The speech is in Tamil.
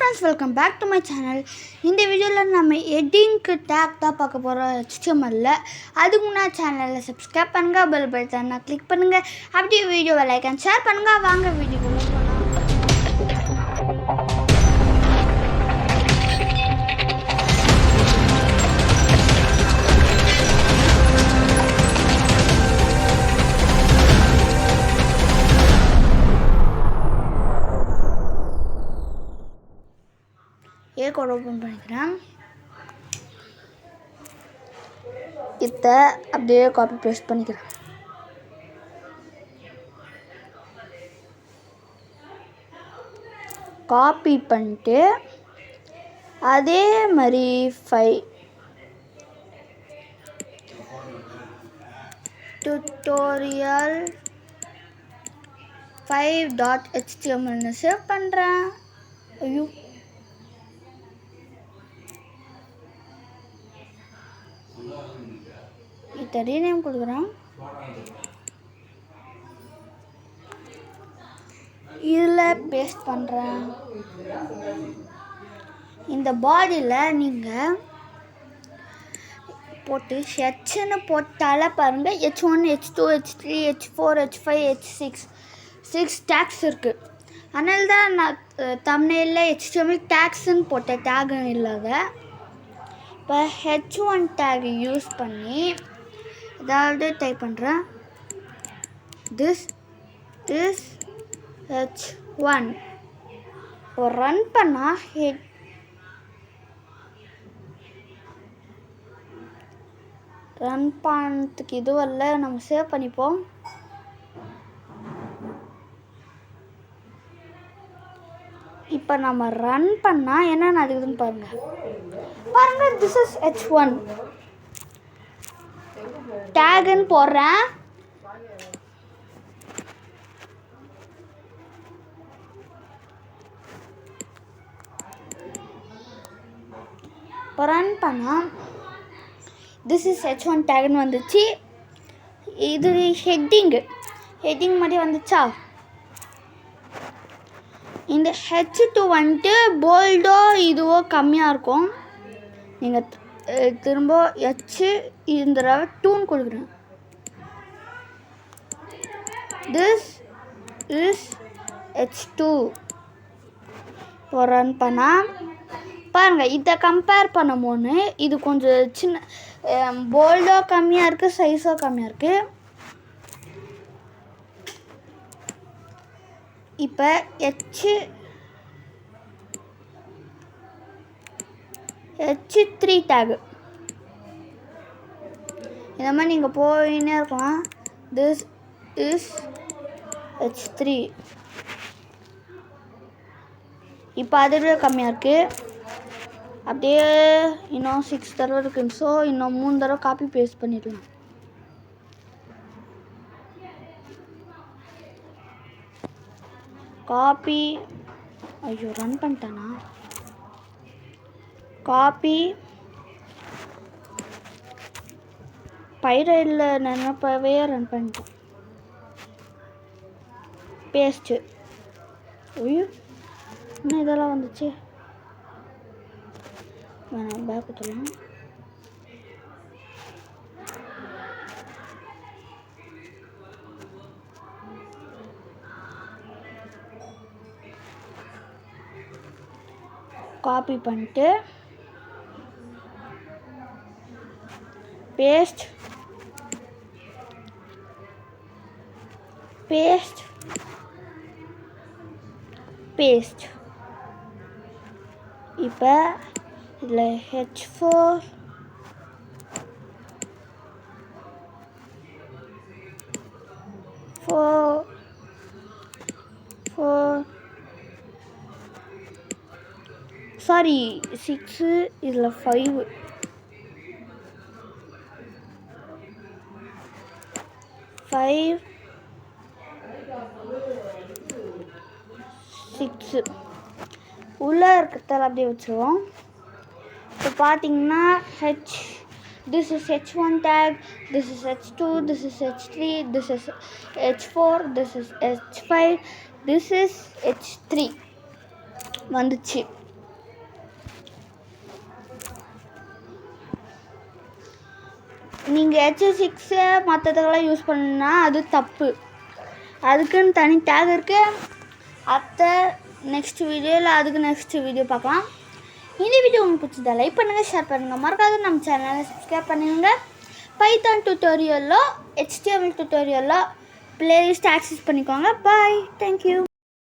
friends, welcome back to my channel. இந்த வீடியோவில் நம்ம ஹெட்டிங்க்கு டேக் தான் பார்க்க போகிறோம் HTML. அதுக்கு முன்னாடி சேனலில் சப்ஸ்கிரைப் பண்ணுங்கள், பெல் பட்டனை கிளிக் பண்ணுங்கள், அப்படியே வீடியோவை லைக் அண்ட் ஷேர் பண்ணுங்கள். வாங்க வீடியோக்குள்ள போகலாம். கோட் ஓப்பன் பண்ணிக்கிறேன். இதை அப்படியே காப்பி பேஸ்ட் பண்ணிக்கிறேன். காப்பி பண்ணிட்டு அதே மாதிரி tutorial 5.html சேவ் பண்ணுறேன். ஐயோ, இதை ரீநேம் கொடுக்குறேன். இதில் பேஸ்ட் பண்ணுறேன். இந்த பாடியில் நீங்கள் போட்டு ஹெச்ன்னு போட்டால பாருங்கள், H1 H2 H3 H4 H5 H6 6 tax இருக்குது. அதனால தான் நான் தம்ப்நெயிலில் HTML டேக்ஸ்ன்னு போட்டேன், டேக்னு இல்லாத. இப்போ H1 டேக் யூஸ் பண்ணி ஏதாவது டைப் பண்ணுறேன். This is H1. இப்போ ரன் பண்ணால் ரன் பண்ணுறதுக்கு இதுவல்ல, நம்ம சேவ் பண்ணிப்போம். இப்போ நம்ம ரன் பண்ணால் என்ன நடக்குதுன்னு பாருங்கள். திஸ் இஸ் H1 டேக்னு போடுறேன். இப்போ ரன் பண்ணால் திஸ் இஸ் H1 டேக்னு வந்துச்சு. இது ஹெட்டிங் மாதிரி வந்துச்சா. இந்த H2 வந்துட்டு போல்டோ இதுவோ கம்மியாக இருக்கும். நீங்கள் திரும்ப இந்த தடவை 2ன்னு கொடுக்குறேன். This is H2. இப்போ ரன் பண்ணால் பாருங்கள், இதை கம்பேர் பண்ணும்போது இது கொஞ்சம் சின்ன போல்டோ கம்மியாக இருக்குது, சைஸோ கம்மியாக இருக்குது. இப்போ H3 டேகு இந்த மாதிரி நீங்கள் போயின்னே இருக்கலாம். This is H3. இப்போ அதோட கம்மியாக இருக்குது. அப்படியே இன்னும் 6 தடவை இருக்குது. ஸோ இன்னும் 3 தடவை காப்பி பேஸ்ட் பண்ணிடலாம். காப்பி ரன் பண்ணிட்டேனா? காப்பி பைரயில் நினைப்பவே ரன் பண்ணிட்டேன். பேஸ்ட்டு. ஐயோ, இன்னும் இதெல்லாம் வந்துச்சு. வேணாம், பேக் கொடுத்துடலாம். காப்பி பண்ணிட்டு பேஸ்ட் இப்போ இதில் H4 சாரி 6, இதில் 5. உள்ளே இருக்கிறதால அப்படியே வச்சுருவோம். இப்போ பார்த்தீங்கன்னா this is H1 tag, this is H2, this is H3, this is H4, this is H5, this is H3 வந்துச்சு. நீங்கள் H6 மற்றதுக்கெல்லாம் யூஸ் பண்ணா அது தப்பு. அதுக்குன்னு தனி டேக் இருக்குது. அடுத்த நெக்ஸ்ட் வீடியோவில் அதுக்கு நெக்ஸ்ட் வீடியோ பார்க்கலாம். இந்த வீடியோ உங்களுக்கு பிடிச்சதா லைக் பண்ணுங்கள், ஷேர் பண்ணுங்கள், மறக்காத நம்ம சேனலை சப்ஸ்கிரைப் பண்ணுங்க. பைத்தான் டியூட்டோரியலோ HTML டியூட்டோரியலோ பிளேலிஸ்ட் ஆக்சஸ் பண்ணிக்கோங்க. பாய், தேங்க்யூ.